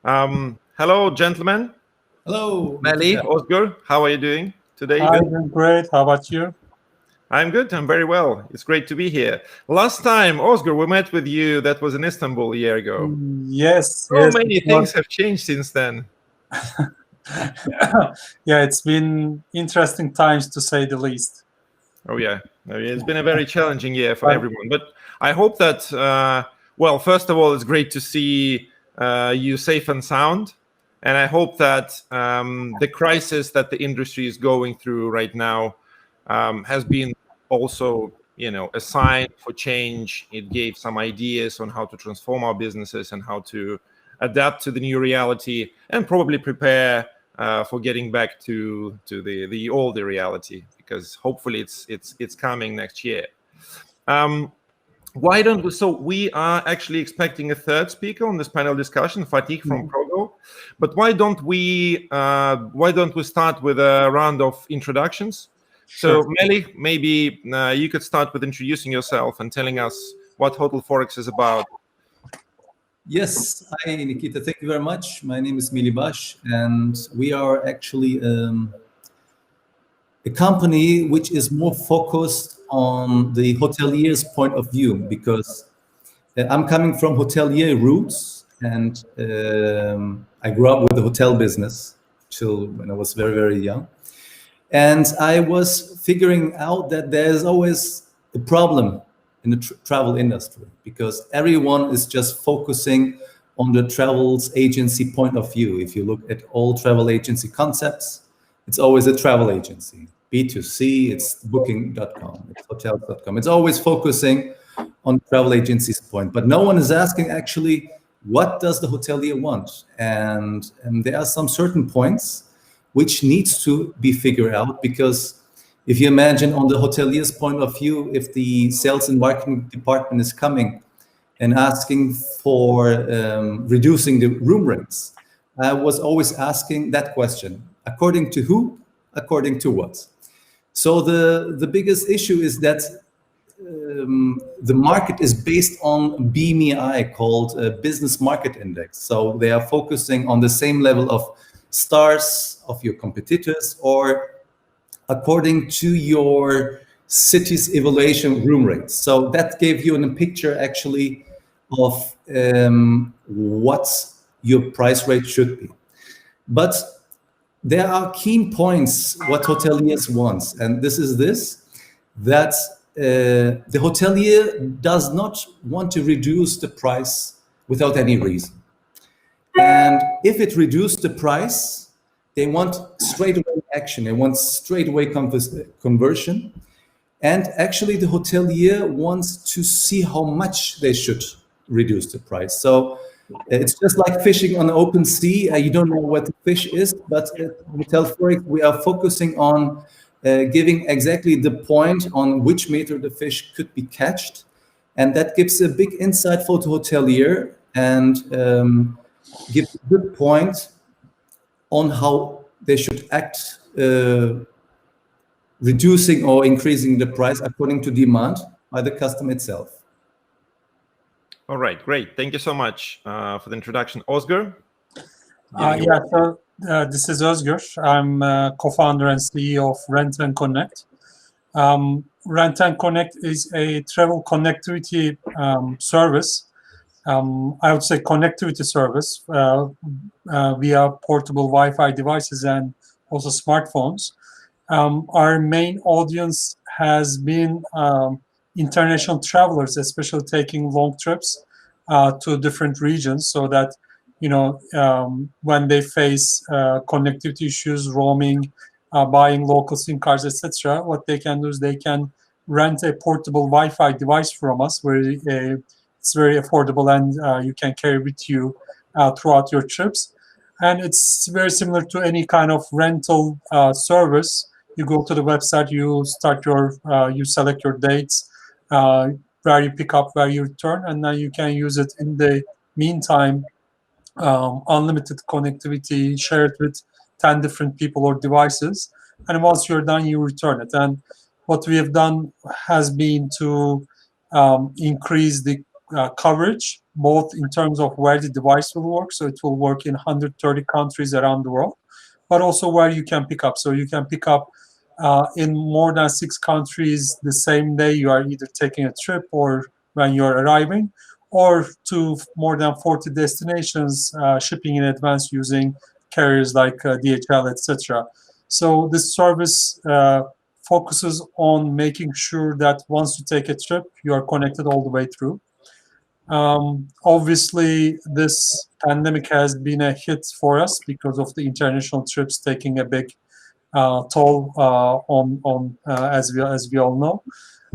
Hello, gentlemen. Hello, Melih, Özgür, how are you doing today? I'm doing great. How about you? I'm good. I'm very well. It's great to be here. Last time, Özgür, we met with you. That was in Istanbul a year ago. Yes. So many things have changed since then. Yeah, it's been interesting times to say the least. Oh, yeah. It's been a very challenging year for everyone. But I hope that, well, first of all, it's great to see you safe and sound. And I hope that the crisis that the industry is going through right now has been also, a sign for change. It gave some ideas on how to transform our businesses and how to adapt to the new reality and probably prepare for getting back to the older reality, because hopefully it's coming next year. Why don't we? So we are actually expecting a third speaker on this panel discussion, Fatih from Progo. But why don't we start with a round of introductions? Sure. So Melih, maybe you could start with introducing yourself and telling us what Hotelforex is about. Yes, hi Nikita, thank you very much. My name is Melih, and we are actually a company which is more focused on the hotelier's point of view, because I'm coming from hotelier roots, and I grew up with the hotel business till when I was very, very young. And I was figuring out that there's always a problem in the travel industry, because everyone is just focusing on the travels agency point of view. If you look at all travel agency concepts, it's always a travel agency. B2C, it's booking.com, it's hotels.com. It's always focusing on travel agency's point, but no one is asking actually, what does the hotelier want? And there are some certain points which needs to be figured out, because if you imagine on the hotelier's point of view, if the sales and marketing department is coming and asking for reducing the room rates, I was always asking that question, according to who, according to what? So the biggest issue is that the market is based on BMI, called Business Market Index. So they are focusing on the same level of stars of your competitors, or according to your city's evaluation room rates. So that gave you a picture actually of what your price rate should be. But there are key points what hoteliers want, and this is that the hotelier does not want to reduce the price without any reason. And if it reduced the price, they want straight away action. They want straight away conversion. And actually the hotelier wants to see how much they should reduce the price. So it's just like fishing on the open sea. You don't know what the fish is, but at Hotelforex, we are focusing on giving exactly the point on which meter the fish could be catched. And that gives a big insight for the hotelier, and gives a good point on how they should act, reducing or increasing the price according to demand by the customer itself. All right, great. Thank you so much for the introduction. Özgür? Yeah, so this is Özgür. I'm co-founder and CEO of Rentnconnect. Rentnconnect is a travel connectivity service. I would say connectivity service via portable Wi-Fi devices and also smartphones. Our main audience has been international travelers, especially taking long trips to different regions, so that when they face connectivity issues, roaming, buying local SIM cards, etc., what they can do is they can rent a portable Wi-Fi device from us, where it's very affordable and you can carry with you throughout your trips. And it's very similar to any kind of rental service. You go to the website, you select your dates, where you pick up, where you return, and then you can use it in the meantime. Unlimited connectivity, share it with 10 different people or devices, and once you're done, you return it. And what we have done has been to increase the coverage, both in terms of where the device will work, so it will work in 130 countries around the world, but also where you can pick up. So you can pick up in more than 6 countries the same day you are either taking a trip or when you're arriving, or to more than 40 destinations shipping in advance using carriers like DHL, etc. So this service focuses on making sure that once you take a trip, you are connected all the way through. Obviously, this pandemic has been a hit for us because of the international trips taking a big toll on as we all know.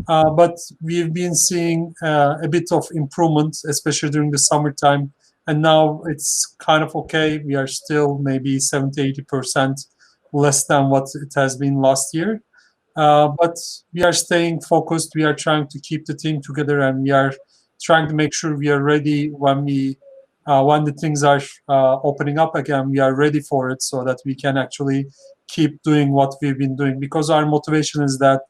But we've been seeing a bit of improvement, especially during the summertime, and now it's kind of okay. We are still maybe 70-80% less than what it has been last year. But we are staying focused. We are trying to keep the team together, and we are trying to make sure we are ready when the things are opening up again. We are ready for it so that we can actually keep doing what we've been doing. Because our motivation is that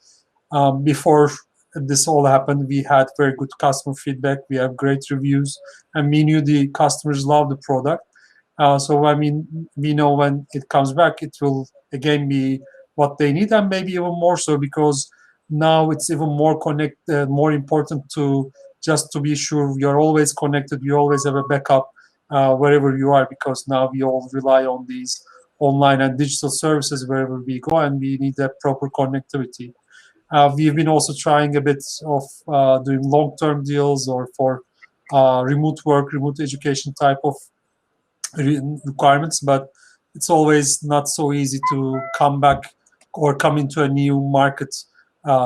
before this all happened, we had very good customer feedback. We have great reviews, and we knew the customers love the product. So I mean, we know when it comes back, it will again be what they need, and maybe even more so, because now it's even more more important to just to be sure you're always connected, you always have a backup wherever you are, because now we all rely on these online and digital services wherever we go, and we need that proper connectivity. We've been also trying a bit of doing long-term deals or for remote work, remote education type of requirements, but it's always not so easy to come back or come into a new market.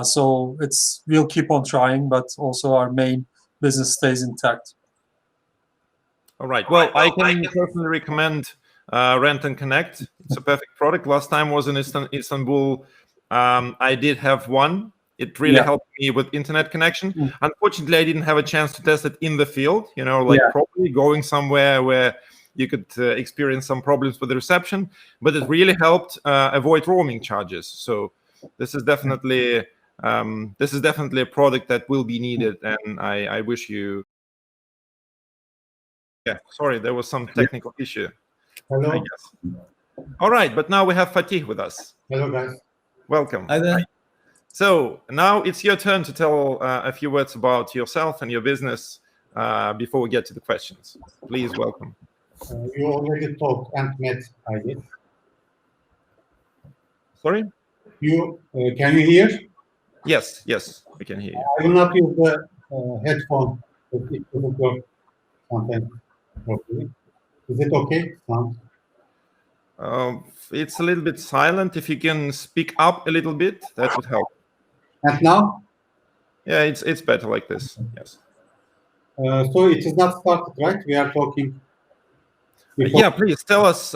So we'll keep on trying, but also our main business stays intact. All right. Well, I can personally recommend Rentnconnect. It's a perfect product. Last time was in Istanbul. I did have one. It really helped me with internet connection. Unfortunately, I didn't have a chance to test it in the field, properly going somewhere where you could experience some problems with the reception, but it really helped avoid roaming charges. So this is definitely a product that will be needed, and I wish you. Yeah, sorry, there was some technical issue. Hello. I guess. All right, but now we have Fatih with us. Hello, guys. Welcome. Hi there. So now it's your turn to tell a few words about yourself and your business before we get to the questions. Please, welcome. You already talked and met, I did. Sorry? Can you hear? Yes, we can hear you. I will not use the headphone. It doesn't work sometimes properly. Is it okay? Sound? It's a little bit silent. If you can speak up a little bit, that would help. And now? Yeah, it's better like this. Yes. So it is not started, right? We are talking. Yeah, please tell us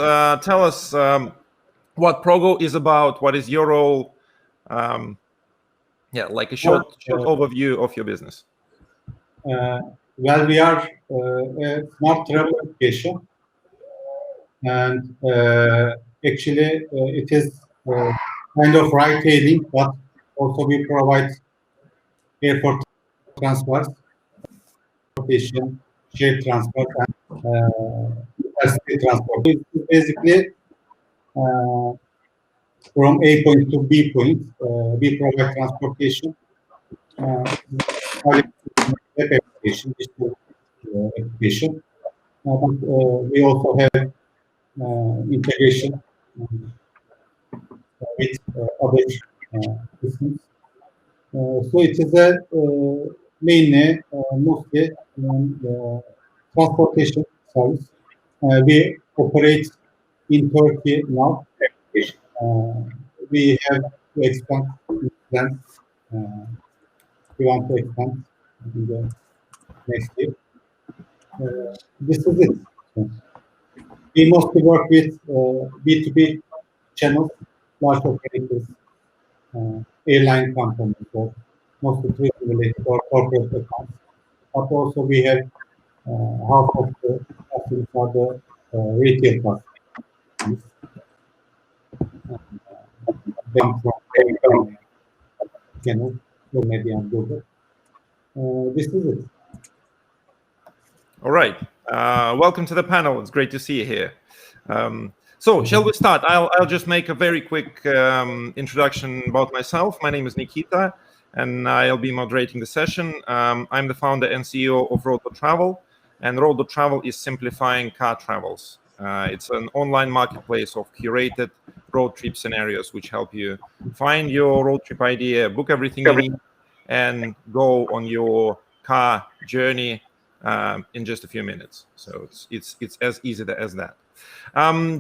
what Progo is about. What is your role? Like a short overview of your business. Well, we are a smart travel application, and actually it is kind of ride-hailing, but also we provide airport transfers, transportation, shared transport, and passenger transport. It's basically from A point to B point, we provide transportation, web application, digital application. But we also have integration with other systems. So it is a mainly mostly transportation service. We operate in Turkey now. We have to expand plans. We want to expand in the next year. This is it. We mostly work with B2B channels, large operators, airline companies, or mostly tourism-related or corporate accounts. But also we have half of the customers are the retail customers. Them from channels, or maybe on Google. This is it. All right. Welcome to the panel. It's great to see you here. So shall we start? I'll just make a very quick introduction about myself. My name is Nikita, and I'll be moderating the session. I'm the founder and CEO of Road Travel, and Road Travel is simplifying car travels. It's an online marketplace of curated road trip scenarios which help you find your road trip idea, book everything you need, and go on your car journey in just a few minutes. So it's as easy as that.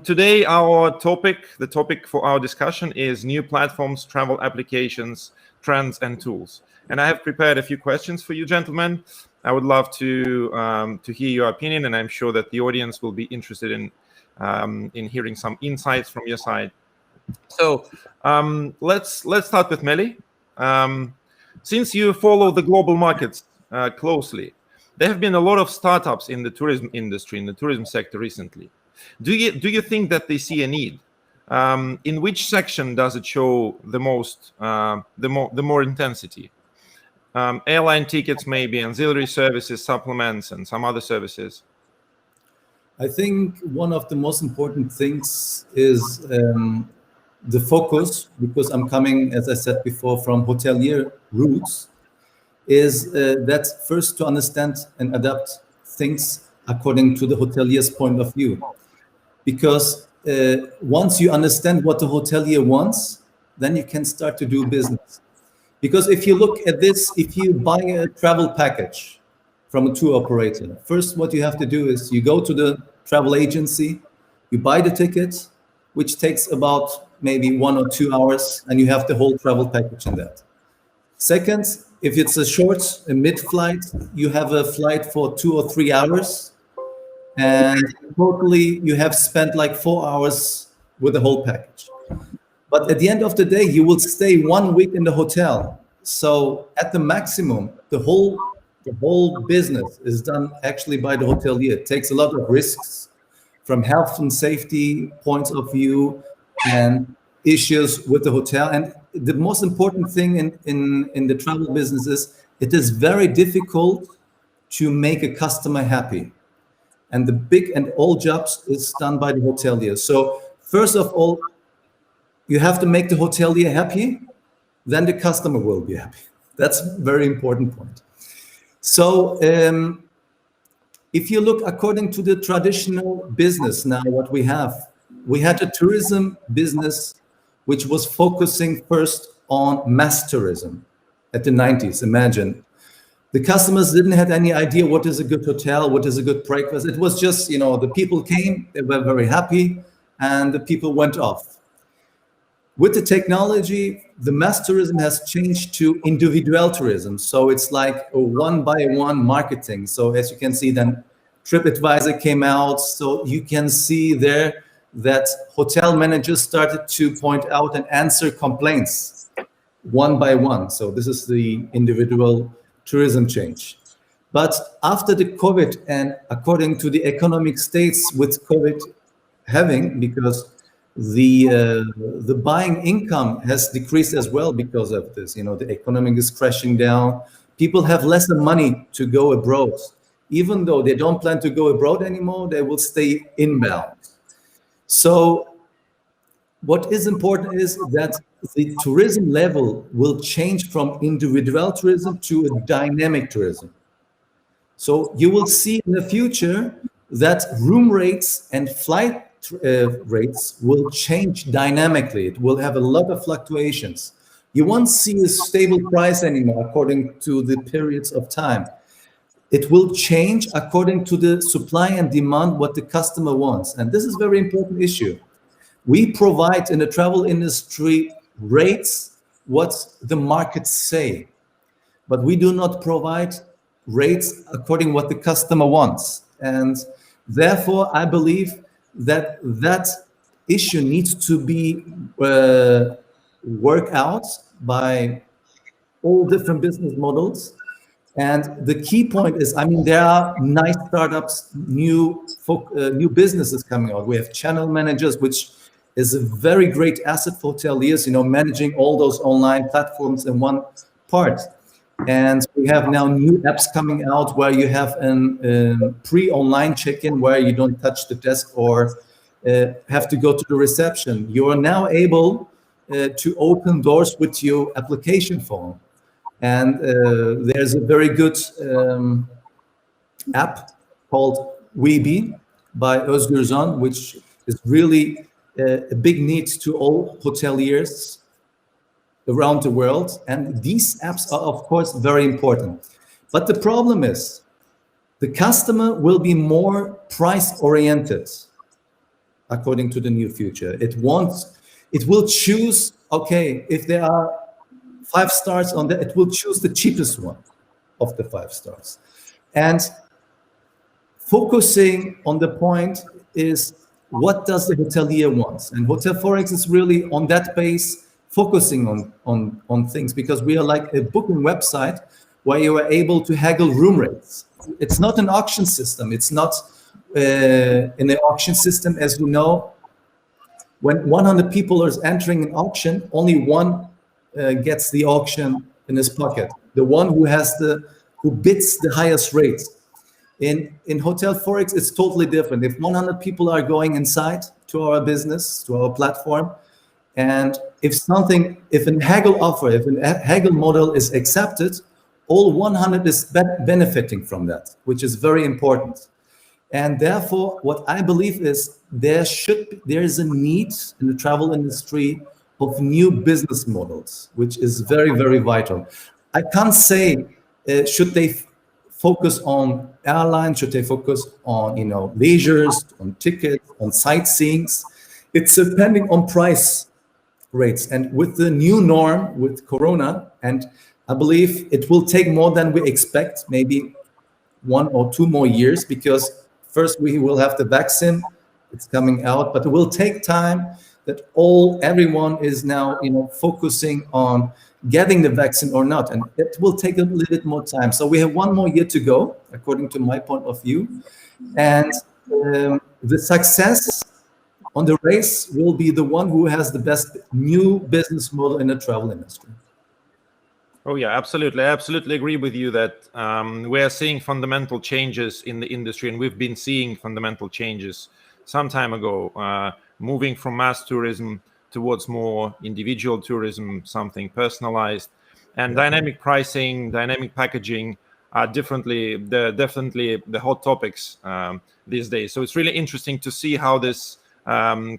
Today, the topic for our discussion is new platforms, travel applications, trends, and tools. And I have prepared a few questions for you, gentlemen. I would love to hear your opinion, and I'm sure that the audience will be interested in hearing some insights from your side. So let's start with Melih. Since you follow the global markets closely, there have been a lot of startups in the tourism industry, in the tourism sector recently. Do you think that they see a need? In which section does it show the most, the more intensity? Airline tickets, maybe ancillary services, supplements, and some other services. I think one of the most important things is the focus, because I'm coming, as I said before, from hotelier roots, is that first to understand and adapt things according to the hotelier's point of view. Because once you understand what the hotelier wants, then you can start to do business. Because if you look at this, if you buy a travel package from a tour operator, first what you have to do is you go to the travel agency, you buy the ticket, which takes about maybe 1 or 2 hours, and you have the whole travel package in that. Second, if it's a mid-flight, you have a flight for 2 or 3 hours, and totally you have spent like 4 hours with the whole package. But at the end of the day, you will stay 1 week in the hotel. So at the maximum, the whole business is done actually by the hotelier. It takes a lot of risks from health and safety points of view and issues with the hotel. And the most important thing in the travel business is it is very difficult to make a customer happy. And the big and all jobs is done by the hotelier. So first of all, you have to make the hotelier happy, then the customer will be happy. That's a very important point. So if you look according to the traditional business now, what we had a tourism business which was focusing first on mass tourism at the 90s. Imagine. The customers didn't have any idea what is a good hotel, what is a good breakfast. It was just, the people came, they were very happy, and the people went off. With the technology, the mass tourism has changed to individual tourism. So it's like a one-by-one marketing. So as you can see, then TripAdvisor came out. So you can see there that hotel managers started to point out and answer complaints one by one. So this is the individual tourism change. But after the COVID, and according to the economic states with COVID having, because the buying income has decreased as well because of this. The economy is crashing down. People have less money to go abroad. Even though they don't plan to go abroad anymore, they will stay inbound. So what is important is that the tourism level will change from individual tourism to a dynamic tourism. So you will see in the future that room rates and flight rates will change dynamically. It will have a lot of fluctuations. You won't see a stable price anymore according to the periods of time. It will change according to the supply and demand, what the customer wants. And this is a very important issue. We provide in the travel industry rates what the markets say, but we do not provide rates according what the customer wants. And therefore, I believe that issue needs to be worked out by all different business models. And the key point is, there are nice startups, new businesses coming out. We have channel managers, which is a very great asset for hoteliers, managing all those online platforms in one part. And we have now new apps coming out where you have a pre-online check-in where you don't touch the desk or have to go to the reception. You are now able to open doors with your application phone. And there's a very good app called Weeby by Özgür, which is really a big need to all hoteliers around the world. And these apps are, of course, very important. But the problem is the customer will be more price-oriented according to the new future. It will choose, okay, if there are 5 stars on that, it will choose the cheapest one of the 5 stars. And focusing on the point is, what does the hotelier want? And Hotelforex is really on that base, focusing on things, because we are like a booking website where you are able to haggle room rates. It's not an auction system. It's not in an auction system, as you know. When 100 people are entering an auction, only one gets the auction in his pocket. The one who bids the highest rates. In Hotelforex, it's totally different. If 100 people are going inside to our business, to our platform, and if a haggle offer, if a haggle model is accepted, all 100 is benefiting from that, which is very important. And therefore, what I believe is there is a need in the travel industry of new business models, which is very, very vital. I can't say should they focus on airlines, should they focus on leisures, on tickets, on sightseeings. It's depending on price rates. And with the new norm, with Corona, and I believe it will take more than we expect, maybe 1 or 2 more years, because first we will have the vaccine, it's coming out, but it will take time that everyone is now focusing on getting the vaccine or not, and it will take a little bit more time. So we have 1 more year to go, according to my point of view, and the success on the race will be the one who has the best new business model in the travel industry. Oh yeah, absolutely. I absolutely agree with you that we are seeing fundamental changes in the industry, and we've been seeing fundamental changes some time ago, moving from mass tourism towards more individual tourism, something personalized, and dynamic pricing, dynamic packaging are definitely the hot topics these days. So it's really interesting to see how this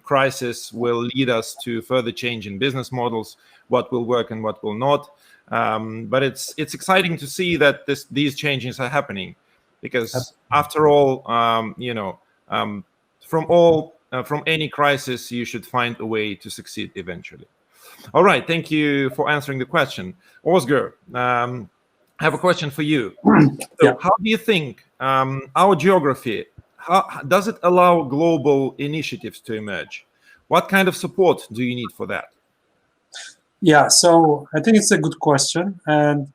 crisis will lead us to further change in business models, what will work and what will not. But it's exciting to see that these changes are happening, because after all, from any crisis, you should find a way to succeed eventually. All right, thank you for answering the question. Özgür, I have a question for you. So how do you think our geography, does it allow global initiatives to emerge? What kind of support do you need for that? Yeah, so I think it's a good question. And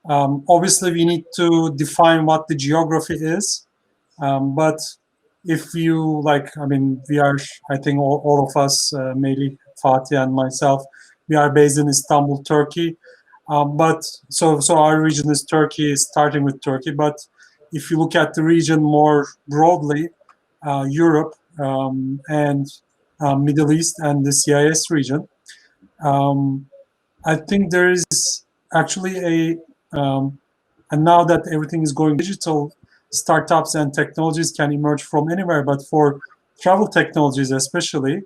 obviously, we need to define what the geography is. But if you we are, I think all of us, Melih, Fatih, and myself, we are based in Istanbul, Turkey. But so our region is Turkey, starting with Turkey. But if you look at the region more broadly, Europe and Middle East and the CIS region, I think there is actually and now that everything is going digital, startups and technologies can emerge from anywhere. But for travel technologies especially,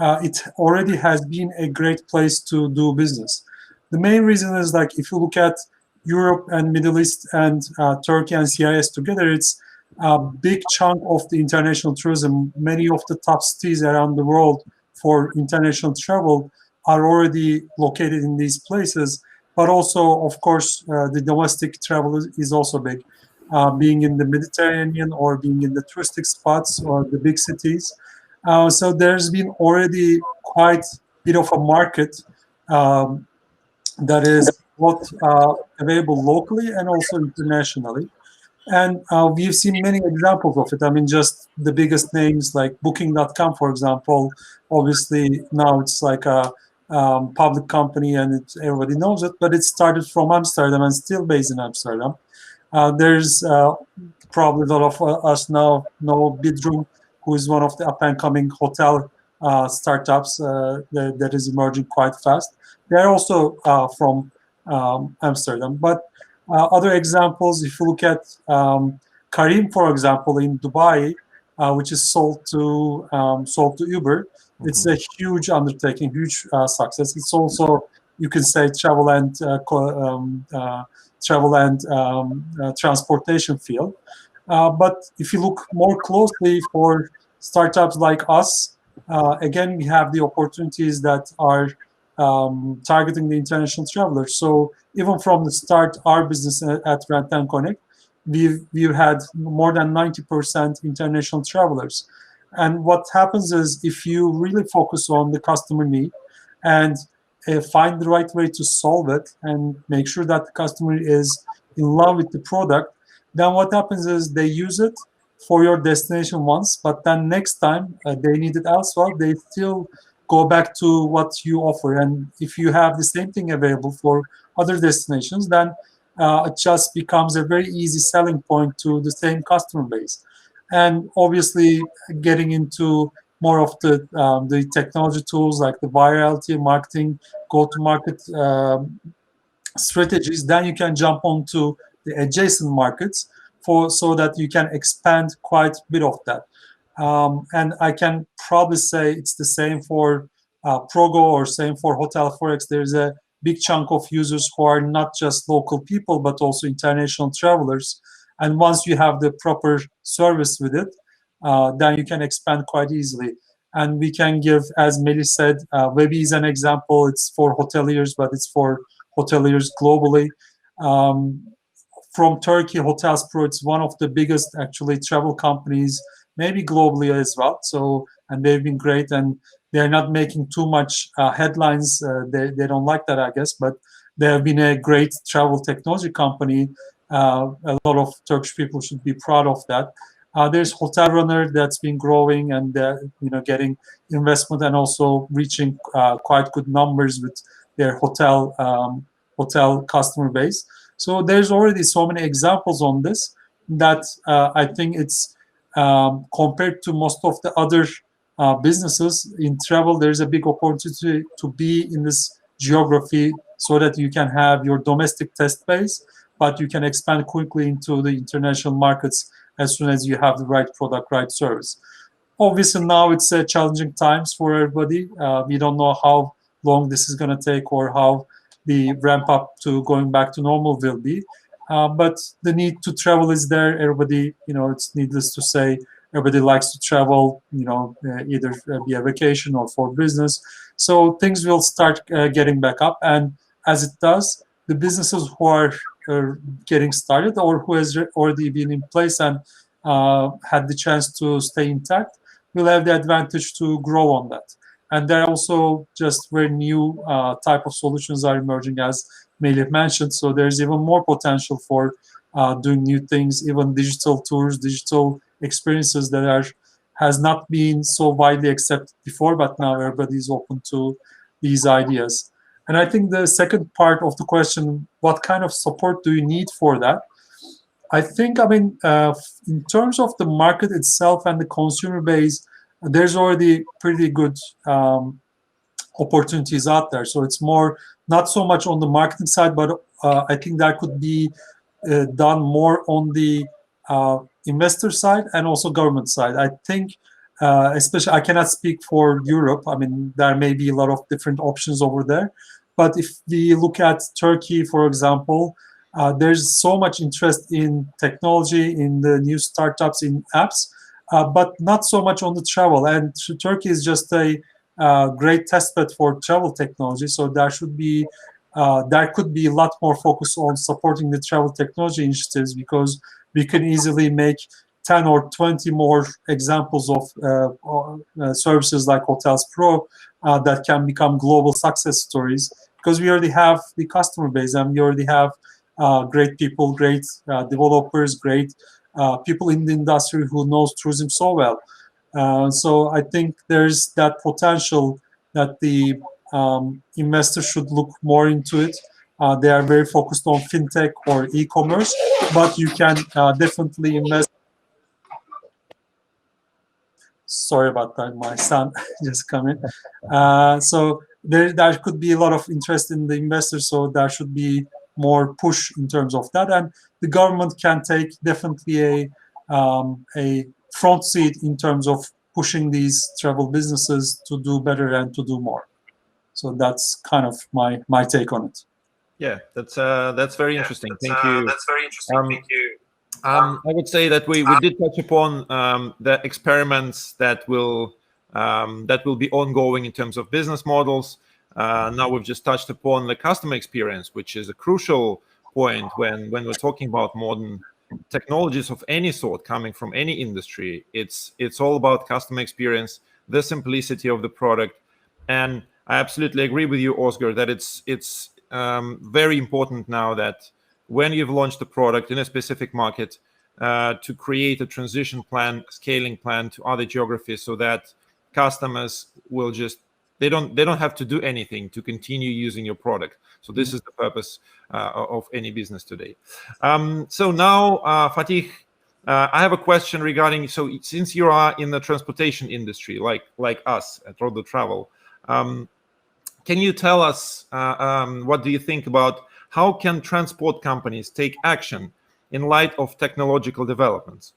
it already has been a great place to do business. The main reason is if you look at Europe and Middle East and Turkey and CIS together, it's a big chunk of the international tourism. Many of the top cities around the world for international travel are already located in these places. But also, of course, the domestic travel is also big, being in the Mediterranean or being in the touristic spots or the big cities. So there's been already quite a bit of a market that is both available locally and also internationally. And we've seen many examples of it. I mean, just the biggest names like Booking.com, for example. Obviously, now it's like a public company, and everybody knows it, but it started from Amsterdam and still based in Amsterdam. There's probably a lot of us now know Bidroom, who is one of the up-and-coming hotel startups that is emerging quite fast. They're also from Amsterdam. But other examples, if you look at Karim, for example, in Dubai, which is sold to Uber, it's a huge undertaking, huge success. It's also, you can say, travel and transportation field. But if you look more closely for startups like us, again, we have the opportunities that are targeting the international travelers. So even from the start, our business at Rentnconnect, we've had more than 90% international travelers. And what happens is, if you really focus on the customer need and find the right way to solve it and make sure that the customer is in love with the product, then what happens is they use it for your destination once, but then next time they need it elsewhere, they still go back to what you offer. And if you have the same thing available for other destinations, then it just becomes a very easy selling point to the same customer base. And obviously, getting into more of the technology tools like the virality, marketing, go-to-market strategies, then you can jump onto the adjacent markets so that you can expand quite a bit of that. And I can probably say it's the same for Progo or same for Hotelforex. There's a big chunk of users who are not just local people, but also international travelers. And once you have the proper service with it, then you can expand quite easily. And we can give, as Melih said, Webby is an example. It's for hoteliers, but it's for hoteliers globally. From Turkey, Hotels Pro, it's one of the biggest actually travel companies, maybe globally as well. So, and they've been great, and they're not making too much headlines. They don't like that, I guess, but they have been a great travel technology company. A lot of Turkish people should be proud of that. There's Hotel Runner that's been growing and getting investment and also reaching quite good numbers with their hotel customer base. So there's already so many examples on this that I think it's compared to most of the other businesses in travel, there's a big opportunity to be in this geography so that you can have your domestic test base, but you can expand quickly into the international markets as soon as you have the right product, right service. Obviously, now it's challenging times for everybody. We don't know how long this is going to take or how the ramp up to going back to normal will be. But the need to travel is there. Everybody, it's needless to say, everybody likes to travel, either via vacation or for business. So things will start getting back up. And as it does, the businesses who are getting started or who has already been in place and had the chance to stay intact will have the advantage to grow on that. And there are also just very new type of solutions are emerging, as Melih mentioned. So there's even more potential for doing new things, even digital tours, digital experiences that has not been so widely accepted before, but now everybody is open to these ideas. And I think the second part of the question, what kind of support do you need for that? I think, in terms of the market itself and the consumer base, there's already pretty good opportunities out there. So it's more, not so much on the marketing side, but I think that could be done more on the investor side and also government side. I think, especially, I cannot speak for Europe. There may be a lot of different options over there. But if we look at Turkey, for example, there's so much interest in technology, in the new startups, in apps, but not so much on the travel. And Turkey is just a great testbed for travel technology. So there could be a lot more focus on supporting the travel technology initiatives, because we can easily make 10 or 20 more examples of services like Hotels Pro that can become global success stories, because we already have the customer base and we already have great people, great developers, great people in the industry who knows tourism so well. So I think there's that potential that the investors should look more into it. They are very focused on fintech or e-commerce, but you can definitely invest. Sorry about that, my son just come in. So there could be a lot of interest in the investors, so there should be more push in terms of that, and the government can take definitely a front seat in terms of pushing these travel businesses to do better and to do more. So that's kind of my take on it. Yeah, that's very interesting. Thank you. That's very interesting. Thank you. I would say that we did touch upon the experiments that will be ongoing in terms of business models. Now we've just touched upon the customer experience, which is a crucial point when we're talking about modern technologies of any sort coming from any industry. It's all about customer experience, the simplicity of the product, and I absolutely agree with you, Özgür, that it's very important now that when you've launched a product in a specific market, to create a transition plan, scaling plan to other geographies, so that customers will just they don't have to do anything to continue using your product. So this is the purpose of any business today. So now, Fatih, I have a question regarding. So since you are in the transportation industry, like us at Road Travel, can you tell us what do you think about how can transport companies take action in light of technological developments?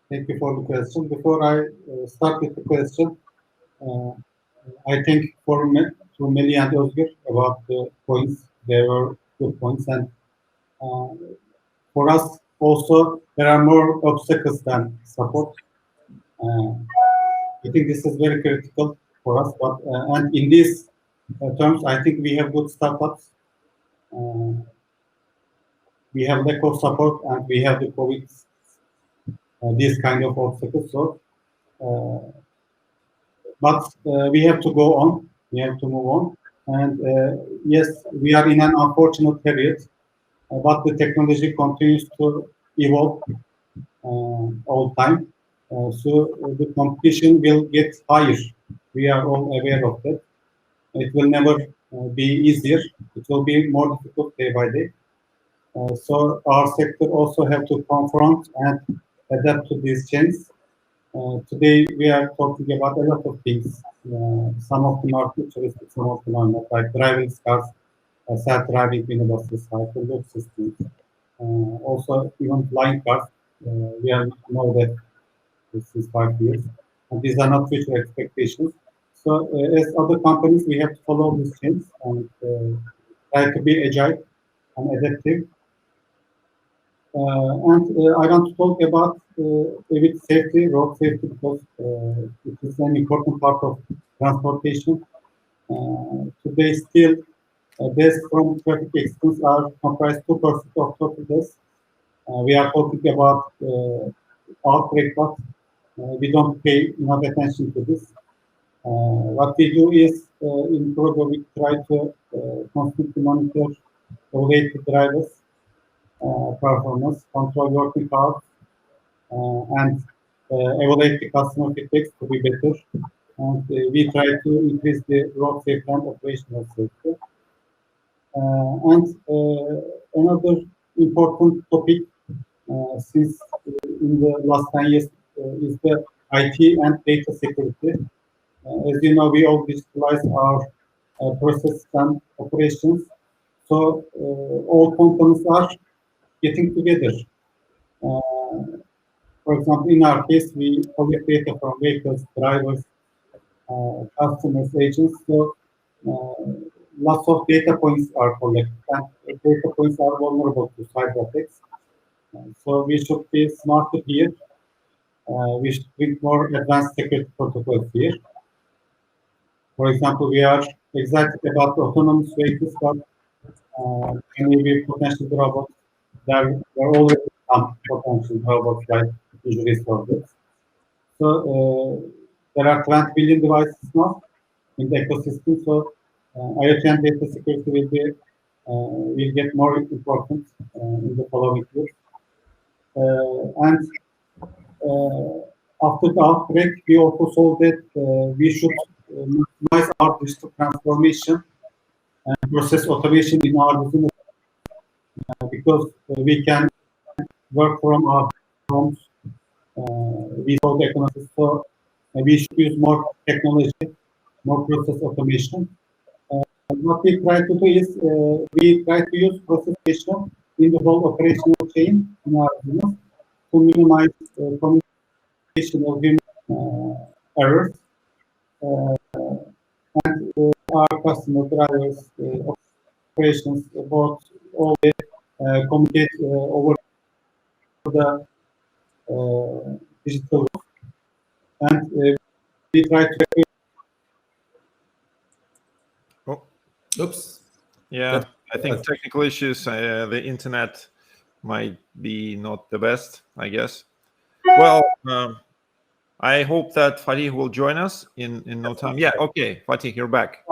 Thank you for the question. Before I start with the question, I think to Melih and Özgür about the points, they were good points, and for us also there are more obstacles than support. I think this is very critical for us, but and in these terms, I think we have good startups. We have lack of support, and we have the COVID, these kind of obstacles. So, but we have to go on. We have to move on. And yes, we are in an unfortunate period, but the technology continues to evolve all the time. So the competition will get higher. We are all aware of that. It will never be easier. It will be more difficult day by day. So our sector also have to confront and adapt to these changes. Today we are talking about a lot of things. Some of them are futuristic, some of them are not, like driving cars, self-driving minibuses, hyperloop systems. Also even flying cars. We know that this is 5 years, and these are not future expectations. So as other companies, we have to follow these changes and try to be agile and adaptive. And I want to talk about with safety, road safety, because it is an important part of transportation. Today, still, deaths from traffic accidents are comprised 2% of total deaths. We are talking about outbreak, but we don't pay enough attention to this. What we do is, in Progo, we try to constantly monitor related drivers, performance, control working hours, and evaluate the customer feedbacks to be better. And we try to increase the road safety and operational safety. And another important topic since in the last 10 years is the IT and data security. As you know, we all digitalize our processes and operations. So all components are getting together. For example, in our case, we collect data from vehicles, drivers, customers, agents. So lots of data points are collected, and data points are vulnerable to cyber attacks. So we should be smarter here. We should bring more advanced security protocols here. For example, we are excited about autonomous vehicles, but maybe potential robots. There are already some potential robots like injuries for this. So there are 20 billion devices now in the ecosystem. So IoT and data security will get more important in the following years. And after the outbreak, we also saw that we should maximize our digital transformation and process automation in our business because we can work from our homes. We saw the economics, so we should use more technology, more process automation. What we try to do is we try to use process automation in the whole operational chain in our business to minimize communication of human errors. And our customer drivers, operations, both all communicate over the digital, and we try to. Oh, Oops. yeah, I think technical issues. The internet might be not the best, I guess. Well, I hope that Fatih will join us in no time. Yeah, okay, Fatih, you're back.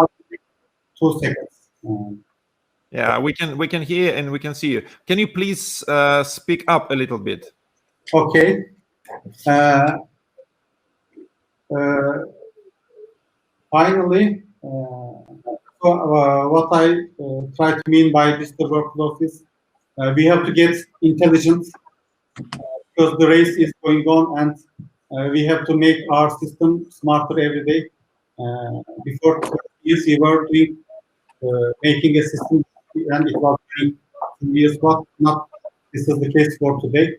2 seconds. Yeah, we can hear and we can see you. Can you please speak up a little bit? Okay. Finally, what I try to mean by digital workflows is we have to get intelligent because the race is going on, and we have to make our system smarter every day. Before 2 years, we were doing making a system, and it was 2 years, but not this is the case for today.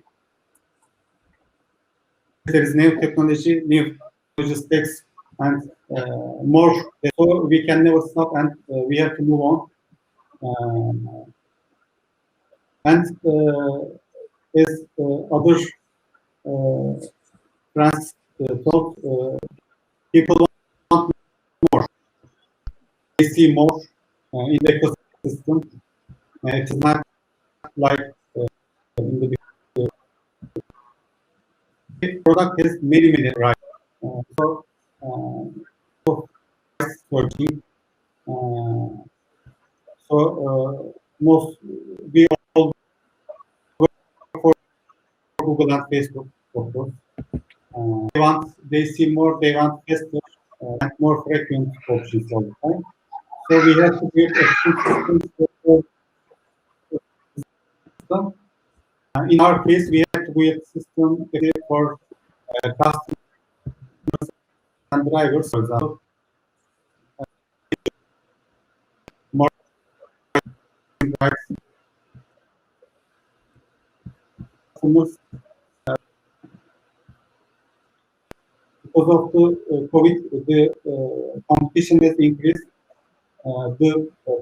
There is new technology stacks, and more, so we can never stop, and we have to move on. And as other friends thought, people want more. They see more in the ecosystem. It is not like in the product has many rights. So searching. Most we all work for Google and Facebook, of course. They see more, they want faster and more frequent options all the time. So we have to create action systems for in our case, we have to create a system for customers and drivers, for example. More customers because of the COVID, the competition has increased. The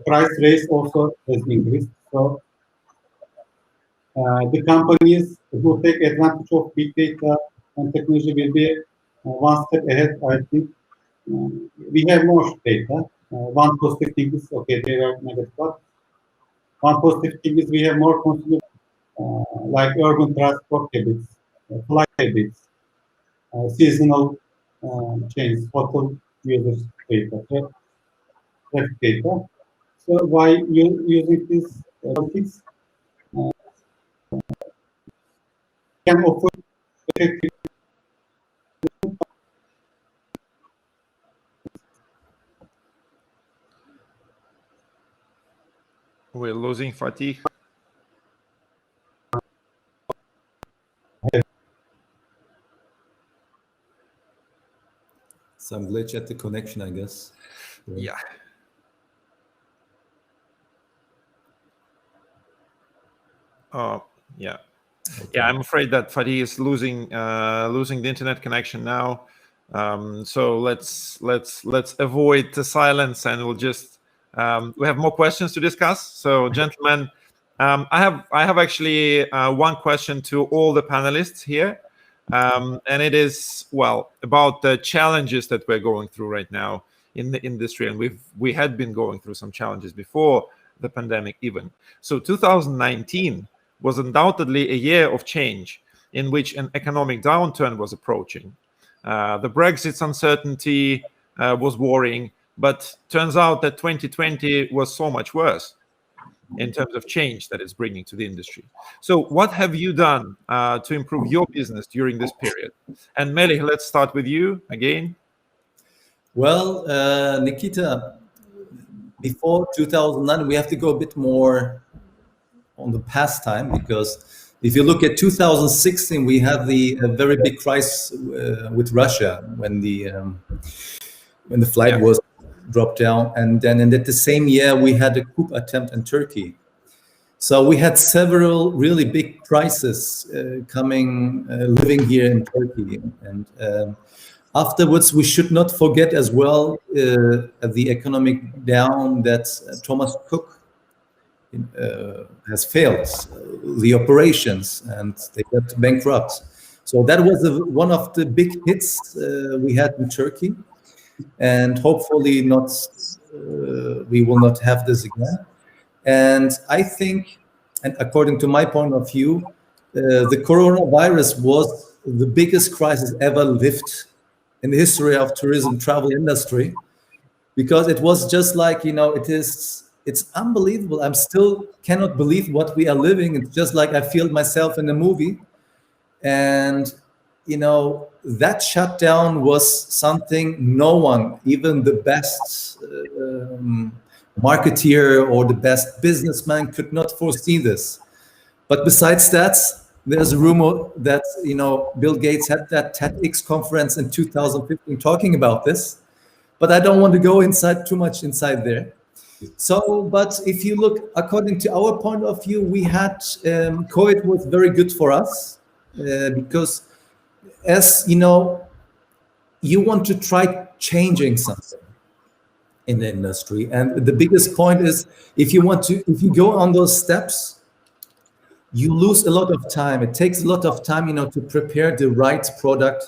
price raise also has increased. So the companies who take advantage of big data and technology will be one step ahead, I think. We have more data. One positive thing is, okay, they are negative, but one positive thing is we have more consumer, like urban transport habits, flight habits, seasonal change, hotel users data, traffic data. So by using these topics, can offer effective. We're losing Fatih. Some glitch at the connection, I guess. Yeah. Yeah. Okay. Yeah, I'm afraid that Fatih is losing the internet connection now. So let's avoid the silence, and we'll just we have more questions to discuss. So, gentlemen, I have actually one question to all the panelists here, and it is about the challenges that we're going through right now in the industry, and we had been going through some challenges before the pandemic even. So 2019 was undoubtedly a year of change in which an economic downturn was approaching. The Brexit's uncertainty was worrying, but turns out that 2020 was so much worse. in terms of change that it's bringing to the industry. So what have you done to improve your business during this period? And Melih, let's start with you again. Well, Nikita, before 2009, we have to go a bit more on the past time, because if you look at 2016, we had the very big crisis with Russia when the flight was dropped down, and then at the same year we had a coup attempt in Turkey. So we had several really big crises living here in Turkey, and afterwards we should not forget as well the economic down that Thomas Cook has failed the operations, and they got bankrupt. So that was one of the big hits we had in Turkey, and hopefully we will not have this again. And I think, and according to my point of view, the coronavirus was the biggest crisis ever lived in the history of tourism travel industry, because it was just like, it's unbelievable. I'm still cannot believe what we are living. It's just like I feel myself in a movie. And, that shutdown was something no one, even the best marketeer or the best businessman, could not foresee this. But besides that, there's a rumor that, Bill Gates had that TEDx conference in 2015 talking about this. But I don't want to go too much inside there. So, but if you look, according to our point of view, we had, COVID was very good for us because, as you know, you want to try changing something in the industry. And the biggest point is, if you go on those steps, you lose a lot of time. It takes a lot of time, to prepare the right product,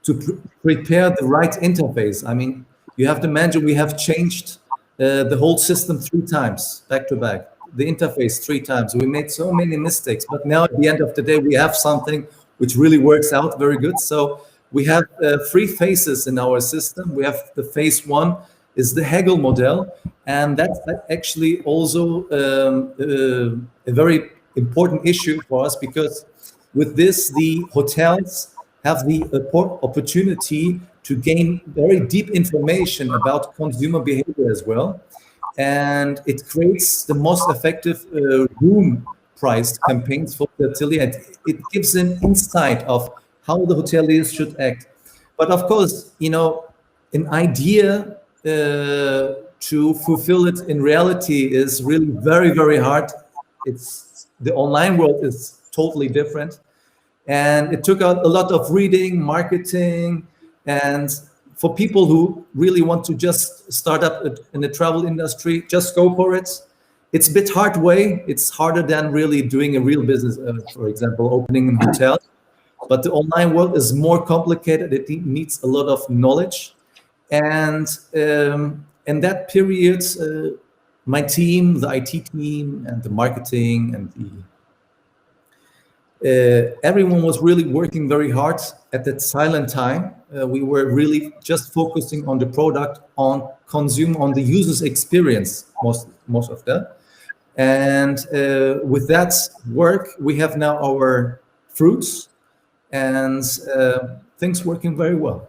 to prepare the right interface. I mean, you have to imagine we have changed the whole system 3 times back to back, the interface 3 times. We made so many mistakes, but now at the end of the day, we have something which really works out very good. So we have 3 phases in our system. We have the phase 1 is the Hegel model, and that's actually also a very important issue for us, because with this, the hotels have the opportunity to gain very deep information about consumer behavior as well. And it creates the most effective room price campaigns for the hotelier. It gives an insight of how the hoteliers should act. But of course, an idea to fulfill it in reality is really very, very hard. The online world is totally different. And it took a lot of reading, marketing, and for people who really want to just start up in the travel industry, just go for it. It's a bit hard way. It's harder than really doing a real business, for example, opening a hotel. But the online world is more complicated. It needs a lot of knowledge. And in that period, my team, the IT team, and the marketing, and everyone was really working very hard at that silent time. We were really just focusing on the product, on the user's experience, most of that. And with that work, we have now our fruits, and things working very well.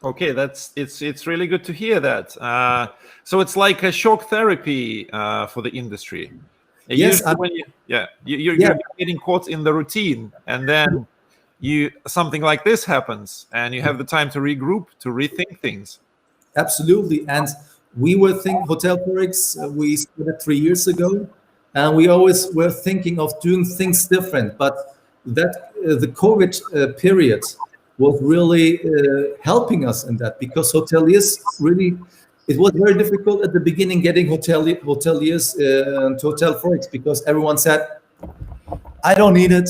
Okay, it's really good to hear that. So it's like a shock therapy for the industry. Yes, you're getting caught in the routine, and then something like this happens, and you have the time to regroup, to rethink things. Absolutely. And we were thinking Hotelforex, we started 3 years ago, and we always were thinking of doing things different. But that the COVID period was really helping us in that, because hoteliers really, it was very difficult at the beginning getting hoteliers to Hotelforex, because everyone said, I don't need it.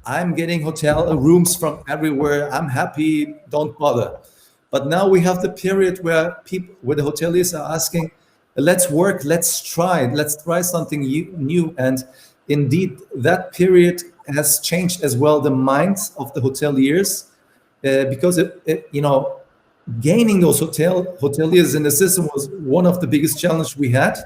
I'm getting hotel rooms from everywhere. I'm happy. Don't bother. But now we have the period where the hoteliers are asking, let's work, let's try something new. And indeed, that period has changed as well the minds of the hoteliers, because gaining those hoteliers in the system was one of the biggest challenges we had.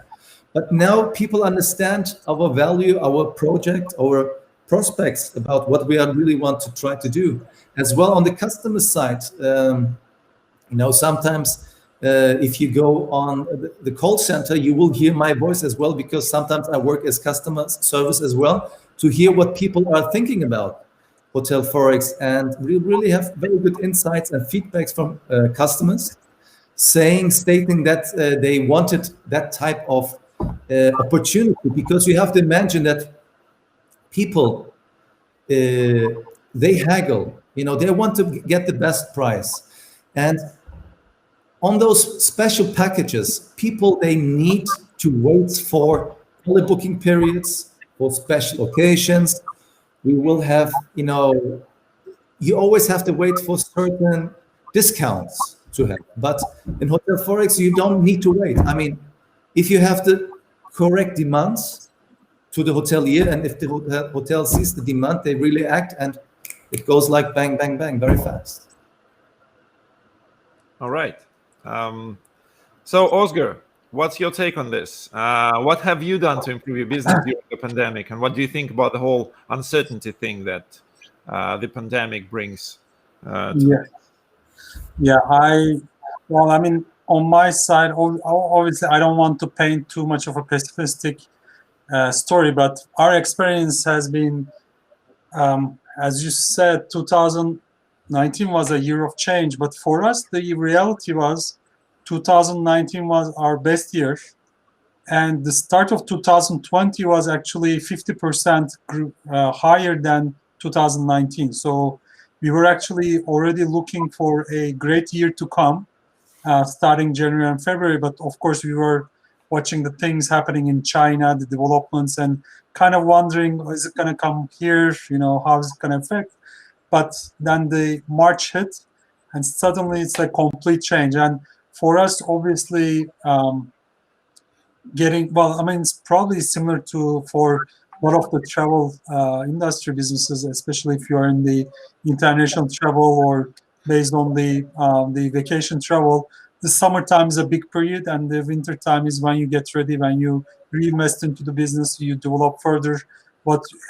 But now people understand our value, our project, our prospects about what we are really want to try to do. As well on the customer side, sometimes if you go on the call center, you will hear my voice as well, because sometimes I work as customer service as well, to hear what people are thinking about Hotelforex. And we really have very good insights and feedbacks from customers stating that they wanted that type of opportunity, because you have to imagine that people, they haggle, they want to get the best price. And on those special packages, people, they need to wait for early booking periods, for special occasions. We will have, you always have to wait for certain discounts to have. But in Hotelforex, you don't need to wait. I mean, if you have the correct demands to the hotelier, and if the hotel sees the demand, they really act, and it goes like bang, bang, bang, very fast. All right. So, Özgür, what's your take on this? What have you done to improve your business during the pandemic? And what do you think about the whole uncertainty thing that the pandemic brings? Well, I mean, on my side, obviously, I don't want to paint too much of a pessimistic story, but our experience has been, as you said, 2019 was a year of change. But for us, the reality was 2019 was our best year. And the start of 2020 was actually 50% higher than 2019. So we were actually already looking for a great year to come, starting January and February. But of course, we were watching the things happening in China, the developments, and kind of wondering, is it going to come here? How is it going to affect? But then the March hit, and suddenly it's a complete change. And for us, obviously, it's probably similar to for a lot of the travel industry businesses, especially if you are in the international travel or based on the vacation travel. The summertime is a big period, and the winter time is when you get ready, when you reinvest into the business, you develop further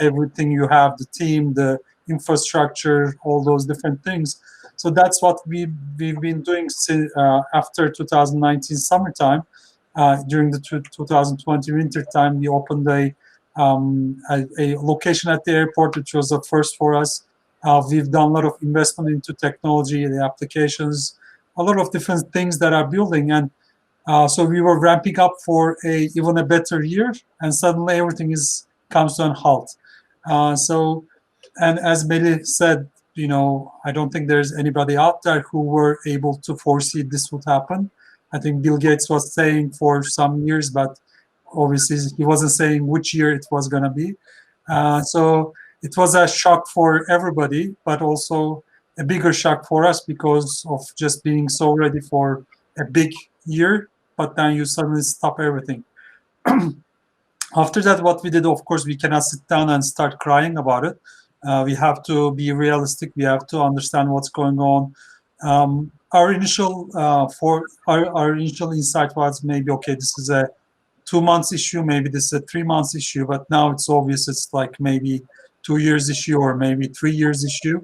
everything you have, the team, the infrastructure, all those different things. So that's what we've been doing since, after 2019 summertime. During the 2020 winter time, we opened a location at the airport, which was a first for us. We've done a lot of investment into technology, the applications, a lot of different things that are building. And so we were ramping up for even a better year, and suddenly everything comes to a halt. And as Melih said, I don't think there's anybody out there who were able to foresee this would happen. I think Bill Gates was saying for some years, but obviously he wasn't saying which year it was going to be. So it was a shock for everybody, but also a bigger shock for us because of just being so ready for a big year, but then you suddenly stop everything. After that, what we did, of course, we cannot sit down and start crying about it. We have to be realistic. We have to understand what's going on. Our initial insight was maybe, okay, this is a 2 months issue, maybe this is a 3 months issue, but now it's obvious it's like maybe 2 years issue or maybe 3 years issue.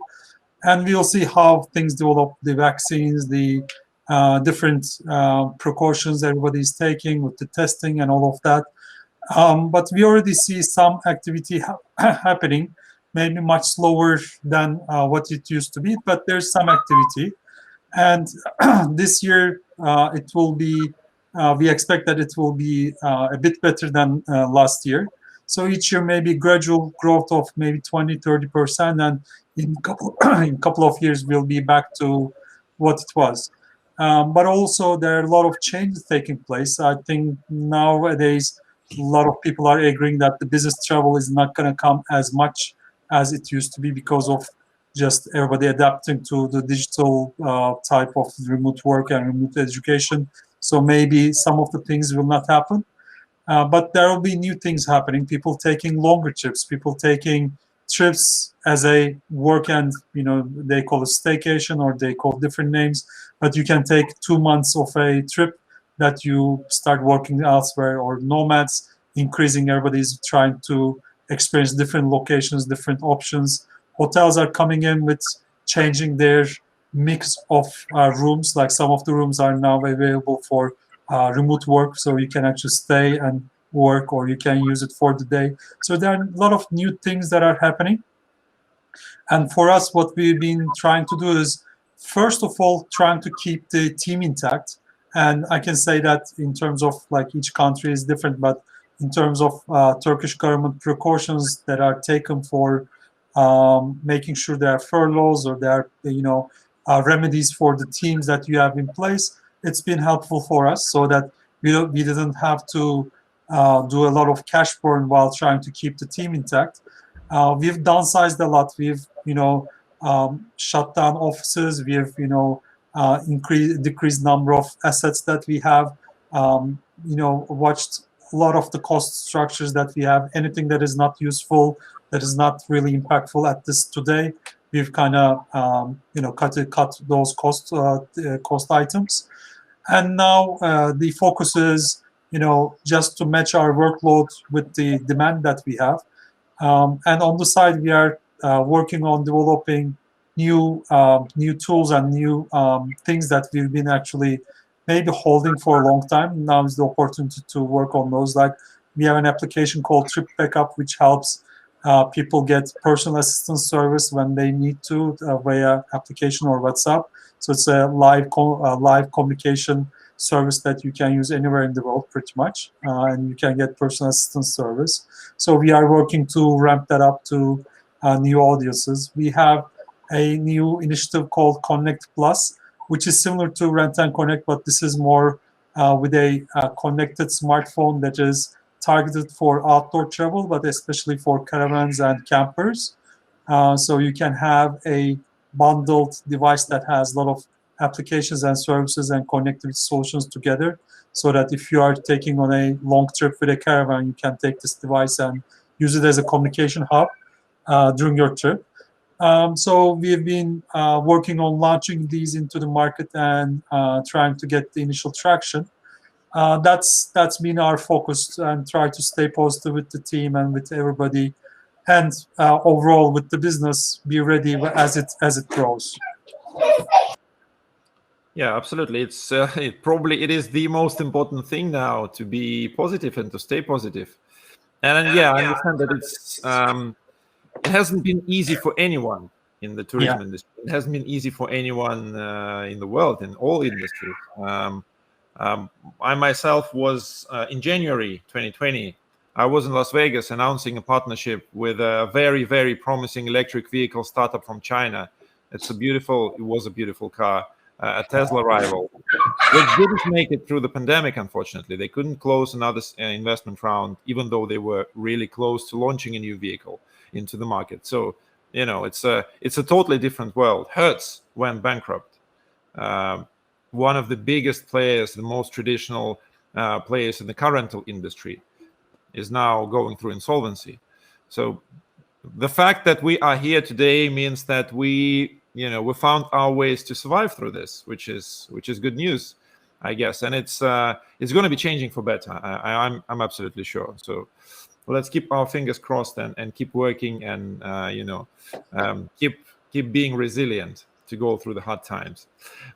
And we'll see how things develop, the vaccines, the different precautions everybody's taking with the testing and all of that. But we already see some activity happening, maybe much slower than what it used to be, but there's some activity. And this year, it will be, we expect that it will be a bit better than last year. So each year, maybe gradual growth of maybe 20-30%, and in couple of years, we'll be back to what it was. But also, there are a lot of changes taking place. I think nowadays, a lot of people are agreeing that the business travel is not going to come as much as it used to be because of just everybody adapting to the digital type of remote work and remote education. So maybe some of the things will not happen. But there will be new things happening. People taking longer trips, people taking trips as a work, and they call it staycation or they call different names. But you can take 2 months of a trip that you start working elsewhere, or nomads increasing. Everybody's trying to experience different locations, different options. Hotels are coming in with changing their mix of rooms. Like some of the rooms are now available for remote work, so you can actually stay and work, or you can use it for the day. So there are a lot of new things that are happening. And for us, what we've been trying to do is, first of all, trying to keep the team intact. And I can say that in terms of, like, each country is different, but in terms of Turkish government precautions that are taken for making sure there are furloughs, or there are remedies for the teams that you have in place, it's been helpful for us, so that we didn't have to do a lot of cash burn while trying to keep the team intact. We've downsized a lot. We've shut down offices. We have decreased number of assets that we have. Watched a lot of the cost structures that we have. Anything that is not useful, that is not really impactful at this today, we've kind of cut those cost items. And now the focus is just to match our workload with the demand that we have. And on the side, we are working on developing new tools and new things that we've been actually maybe holding for a long time. Now is the opportunity to work on those. Like, we have an application called Trip Backup, which helps people get personal assistance service when they need to via application or WhatsApp. So it's a live communication service that you can use anywhere in the world, pretty much, and you can get personal assistance service. So we are working to ramp that up to new audiences. We have a new initiative called Connect Plus, which is similar to Rentnconnect Connect, but this is more with a connected smartphone that is targeted for outdoor travel, but especially for caravans and campers. So you can have a bundled device that has a lot of applications and services and connectivity solutions together, so that if you are taking on a long trip with a caravan, you can take this device and use it as a communication hub during your trip. So we've been working on launching these into the market and trying to get the initial traction. That's been our focus, and try to stay positive with the team and with everybody, and overall with the business, be ready as it grows. Yeah, absolutely. It is the most important thing now, to be positive and to stay positive. And I understand that it hasn't been easy for anyone in the tourism industry. It hasn't been easy for anyone in the world, in all industries. I myself was in January 2020. I was in Las Vegas announcing a partnership with a very, very promising electric vehicle startup from China. It was a beautiful car, a Tesla rival. They didn't make it through the pandemic, unfortunately. They couldn't close another investment round, even though they were really close to launching a new vehicle into the market. So, it's a totally different world. Hertz went bankrupt. One of the biggest players, the most traditional players in the car rental industry, is now going through insolvency. So the fact that we are here today means that we found our ways to survive through this, which is good news, I guess. And it's going to be changing for better. I'm absolutely sure. So let's keep our fingers crossed and keep working and keep being resilient to go through the hard times.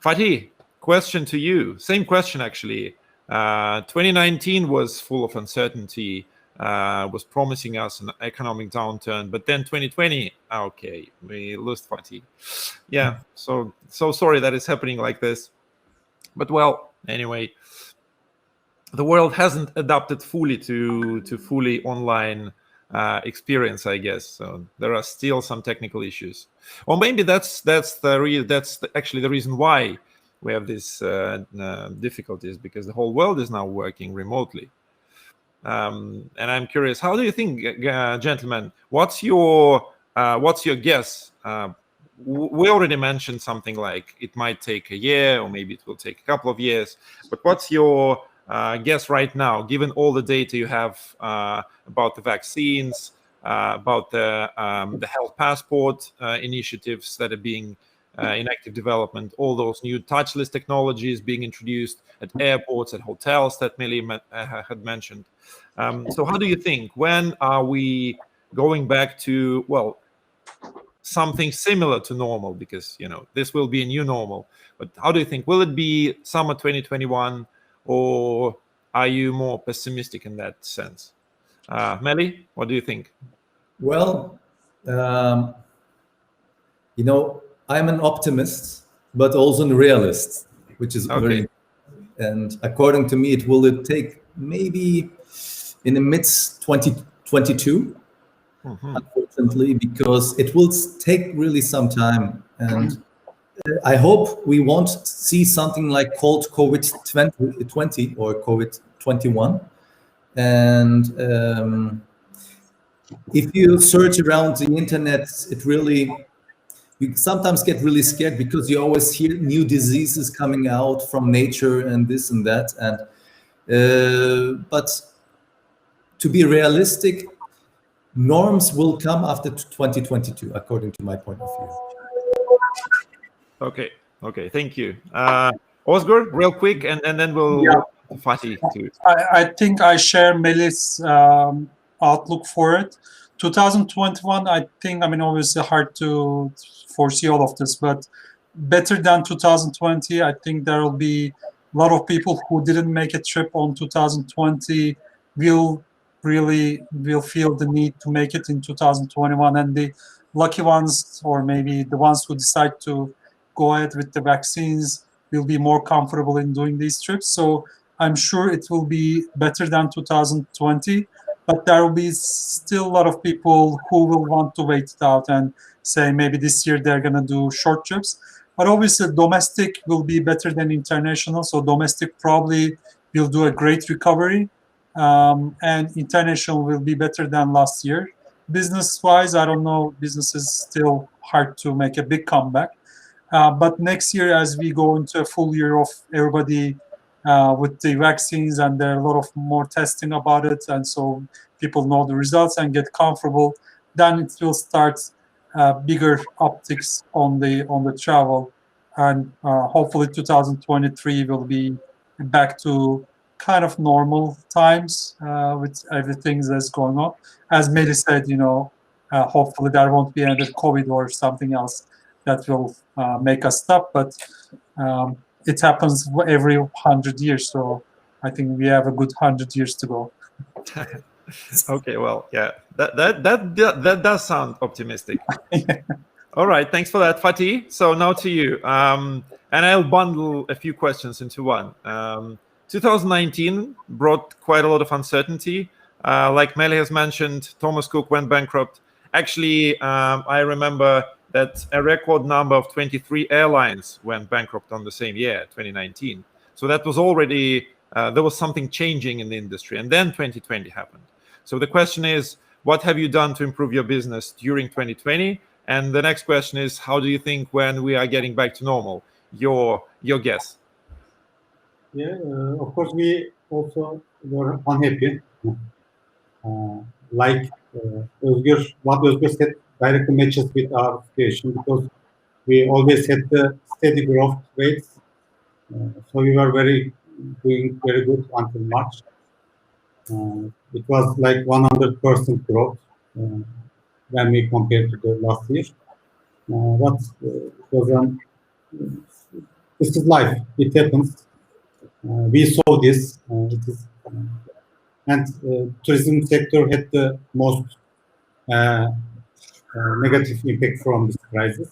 Fatih, question to you. Same question, actually. 2019 was full of uncertainty, was promising us an economic downturn, but then 2020, okay, we lost Fatih. Yeah, so sorry that it's happening like this. But well, anyway, the world hasn't adapted fully to fully online experience, I guess. So there are still some technical issues, or maybe that's actually the reason why we have these difficulties, because the whole world is now working remotely. And I'm curious, how do you think, gentlemen? What's your guess? We already mentioned something like it might take a year, or maybe it will take a couple of years. But what's your guess right now, given all the data you have about the vaccines, about the health passport initiatives that are being in active development, all those new touchless technologies being introduced at airports, at hotels that Melih had mentioned. So how do you think, when are we going back to, well, something similar to normal? Because, this will be a new normal. But how do you think? Will it be summer 2021, or are you more pessimistic in that sense? Melih, what do you think? Well, I'm an optimist, but also a realist, which is very important. And according to me, it will take maybe in the mid 2022, unfortunately, because it will take really some time. And I hope we won't see something like called COVID-20 or COVID-21. And if you search around the internet, you sometimes get really scared because you always hear new diseases coming out from nature and this and that. And but to be realistic, norms will come after 2022, according to my point of view. Okay, thank you. Özgür, real quick, and then we'll Fatih too. I think I share Melih's outlook for it. 2021, I think, obviously hard to foresee all of this, but better than 2020. I think there will be a lot of people who didn't make a trip on 2020 will feel the need to make it in 2021, and the lucky ones, or maybe the ones who decide to go ahead with the vaccines, will be more comfortable in doing these trips. So I'm sure it will be better than 2020, but there will be still a lot of people who will want to wait it out and say maybe this year they're going to do short trips. But obviously domestic will be better than international, so domestic probably will do a great recovery, and international will be better than last year. Business-wise, I don't know, business is still hard to make a big comeback. But next year, as we go into a full year of everybody with the vaccines, and there are a lot of more testing about it, and so people know the results and get comfortable, then it will start bigger upticks on the travel, and hopefully 2023 will be back to kind of normal times with everything that's going on. As Melih said, hopefully there won't be another COVID or something else that will make us stop, but it happens every 100 years, so I think we have a good 100 years to go. Okay, well, yeah, that does sound optimistic. All right, thanks for that, Fatih. So now to you, and I'll bundle a few questions into one. 2019 brought quite a lot of uncertainty. Like Melih has mentioned, Thomas Cook went bankrupt. Actually, I remember that a record number of 23 airlines went bankrupt on the same year, 2019. So that was already, there was something changing in the industry. And then 2020 happened. So the question is, what have you done to improve your business during 2020? And the next question is, how do you think when we are getting back to normal? Your guess. Yeah, of course, we also were unhappy. Like Özgür, what Özgür said directly matches with our situation, because we always had the steady growth rates. So we were doing very good until March. It was like 100% growth when we compared to the last year. But this is life. It happens. We saw this. And tourism sector had the most negative impact from this crisis.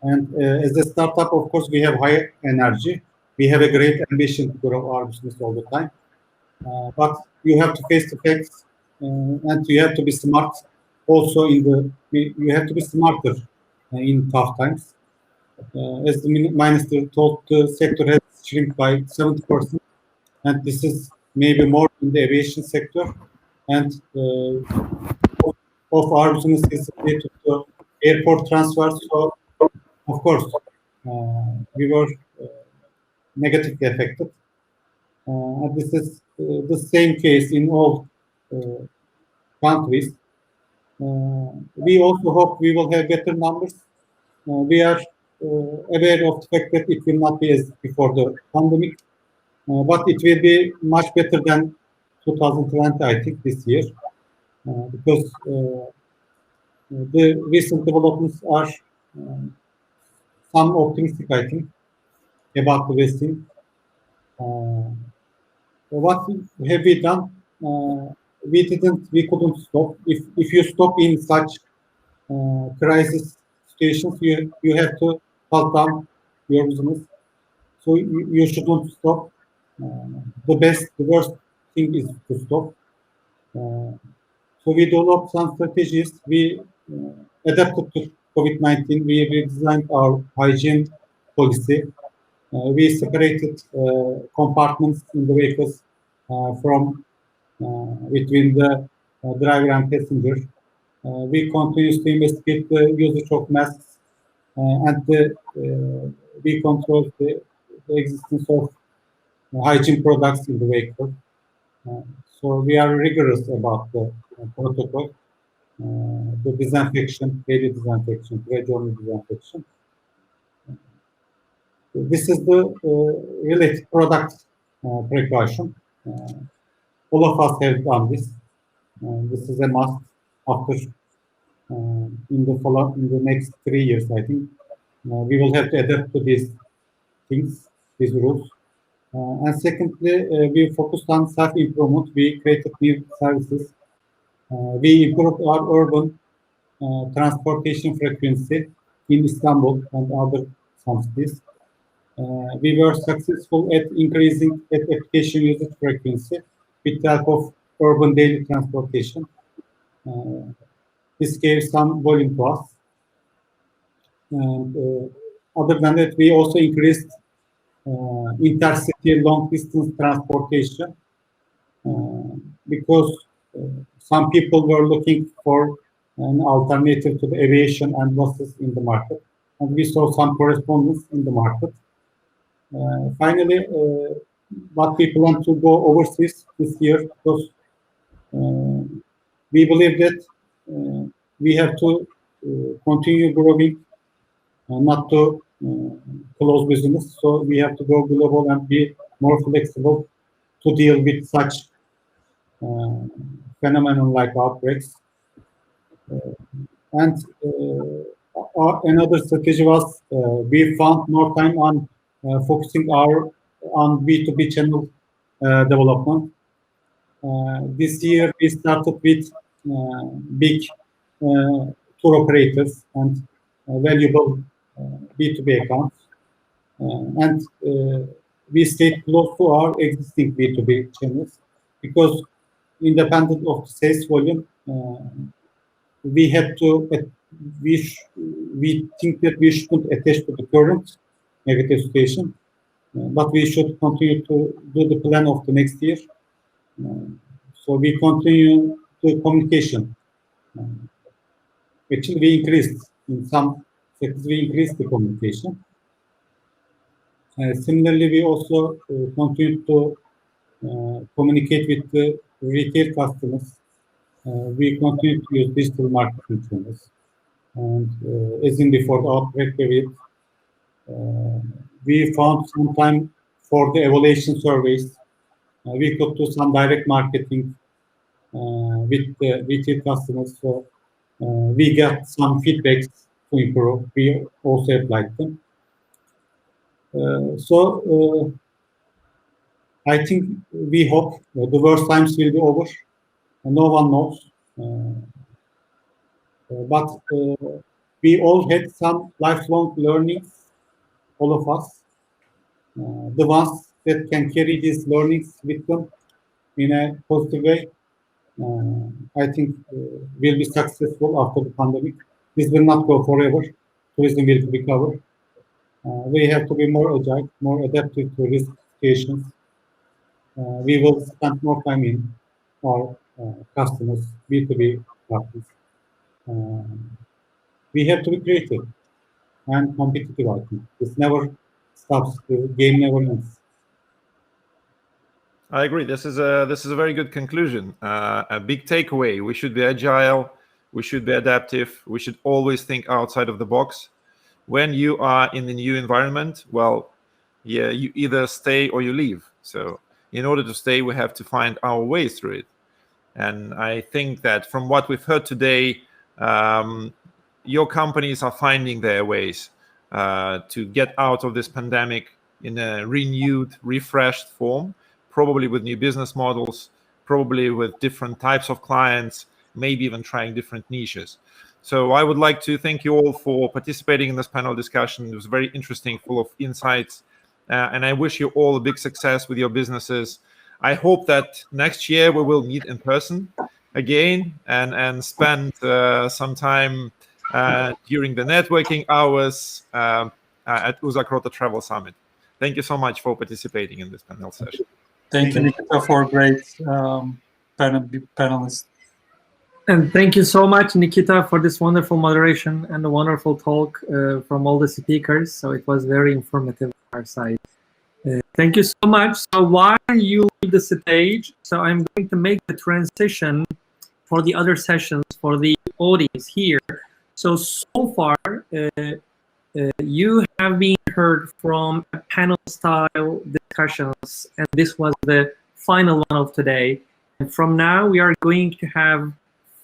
And as a startup, of course, we have high energy. We have a great ambition to grow our business all the time. But you have to face the facts, and you have to be smart. Also, you have to be smarter in tough times. As the minister told, the sector has shrunk by 70%, and this is maybe more in the aviation sector. And of our business is related to airport transfers. So, of course, we were negatively affected. And this is the same case in all countries. We also hope we will have better numbers. We are aware of the fact that it will not be as before the pandemic, but it will be much better than 2020, I think, this year, because the recent developments are some optimistic, I think, about the vaccine. What have we done? We couldn't stop. If you stop in such crisis situations, you have to cut down your business. So you shouldn't stop. The worst thing is to stop. So we developed some strategies. We adapted to COVID-19. We redesigned our hygiene policy. We separated compartments in the vehicles from between the driver and passenger. We continuously investigate the usage of masks and we control the existence of hygiene products in the vehicle. So we are rigorous about the protocol, the disinfection, daily disinfection, gradual disinfection. This is the related product precaution. All of us have done this. This is a must after in the next 3 years, I think. We will have to adapt to these things, these rules. And secondly, we focused on self-improvement. We created new services. We improved our urban transportation frequency in Istanbul and other some cities. We were successful at increasing application usage frequency with the help of urban daily transportation. This gave some volume to us. And other than that, we also increased intercity long-distance transportation because some people were looking for an alternative to the aviation and buses in the market. And we saw some correspondence in the market. Finally, what we plan to go overseas this year, because we believe that we have to continue growing, not to close business. So we have to go global and be more flexible to deal with such phenomenon like outbreaks. And another strategy was we found more time on focusing on B2B channel development. This year we started with big tour operators and valuable B2B accounts, and we stayed close to our existing B2B channels because independent of the sales volume, we had to. We think that we shouldn't attach to the current negative situation, but we should continue to do the plan of the next year. So we continue the communication. Actually, we increased in some sectors. We increased the communication. Similarly, we also continue to communicate with the retail customers. We continue to use digital marketing channels. And as in before the outbreak period, we found some time for the evaluation surveys. We could do some direct marketing with the retail customers. So we got some feedbacks to improve. We also applied them. So I think we hope the worst times will be over. No one knows. But we all had some lifelong learnings, all of us. The ones that can carry these learnings with them in a positive way, I think will be successful after the pandemic. This will not go forever. Tourism will recover. We have to be more agile, more adaptive to risk situations. We will spend more time in our customers, B2B partners. We have to be creative and competitive, I think. This never stops. The game never ends. I agree. This is a very good conclusion. A big takeaway: we should be agile, we should be adaptive, we should always think outside of the box. when you are in the new environment, well, yeah, you either stay or you leave. So in order to stay, we have to find our way through it. And I think that from what we've heard today, your companies are finding their ways to get out of this pandemic in a renewed, refreshed form, probably with new business models, probably with different types of clients, maybe even trying different niches. So I would like to thank you all for participating in this panel discussion. It was very interesting, full of insights, and I wish you all a big success with your businesses. I hope that next year we will meet in person again and spend some time during the networking hours at Uzakrota Travel Summit. Thank you so much for participating in this panel session. Thank you, Nikita, for a great panelist. And thank you so much, Nikita, for this wonderful moderation and a wonderful talk from all the speakers. So it was very informative on our side. Thank you so much. So while you leave the stage, so I'm going to make the transition for the other sessions for the audience here. So far, you have been heard from panel-style discussions, and this was the final one of today. And from now, we are going to have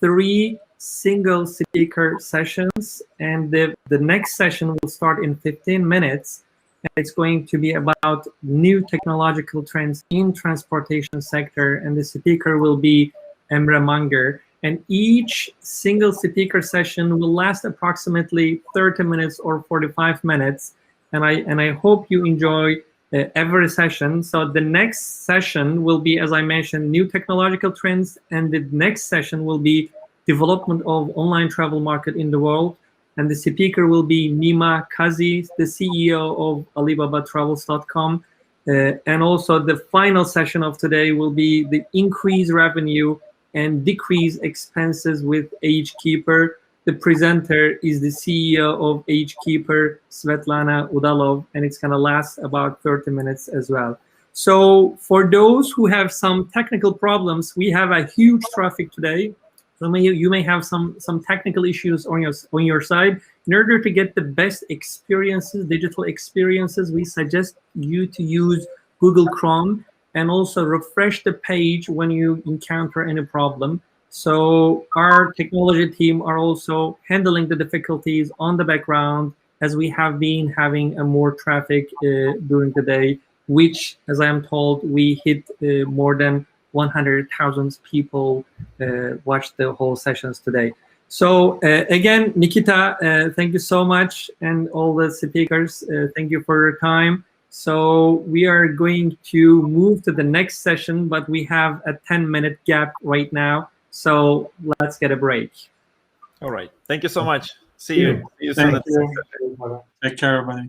3 single speaker sessions, and the next session will start in 15 minutes. And it's going to be about new technological trends in transportation sector, and the speaker will be Emre Manger. And each single speaker session will last approximately 30 minutes or 45 minutes. And I hope you enjoy every session. So the next session will be, as I mentioned, new technological trends, and the next session will be development of online travel market in the world. And the speaker will be Nima Kazi, the CEO of AlibabaTravels.com. And also the final session of today will be the increase revenue and decrease expenses with AgeKeeper. The presenter is the CEO of AgeKeeper, Svetlana Udalov, and it's gonna last about 30 minutes as well. So for those who have some technical problems, we have a huge traffic today. So you may have some technical issues on your side. In order to get the best experiences, digital experiences, we suggest you to use Google Chrome and also refresh the page when you encounter any problem. So our technology team are also handling the difficulties on the background as we have been having a more traffic during the day, which, as I am told, we hit more than 100,000 people watched the whole sessions today. So again, Nikita, thank you so much, and all the speakers, thank you for your time. So we are going to move to the next session, but we have a 10-minute gap right now. So let's get a break. All right. Thank you so much. See you. See you soon. Thank you. Take care, everybody.